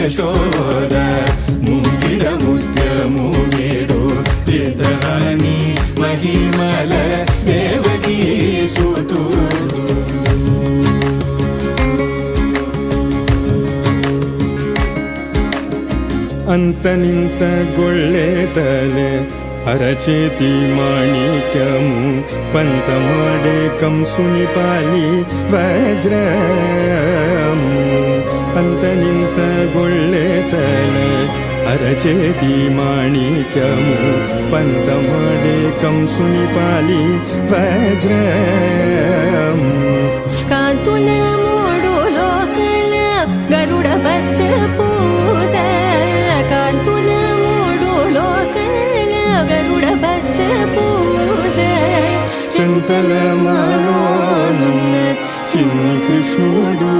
యశోద మూగిడ ముత్యము వేడు తీర్థహాని మహిమల దేవకీ సుతుడు అంతనింత గొళ్ళేతలే అరచేతి మాణిక్యము పంతమాడే కంసుని పాలి వజ్రము అంతనింత గొళ్ళేతలే అరచేతి మాణిక్యము పంతమాడే కంసుని పాలి వజ్రము కాంతుల మూడు లోకల గరుడ పచ్చ పూజ కాంతుల మూడు లోకల గరుడ పచ్చ పూజ చింతల మాలోనున్న చిన్ని కృష్ణుడు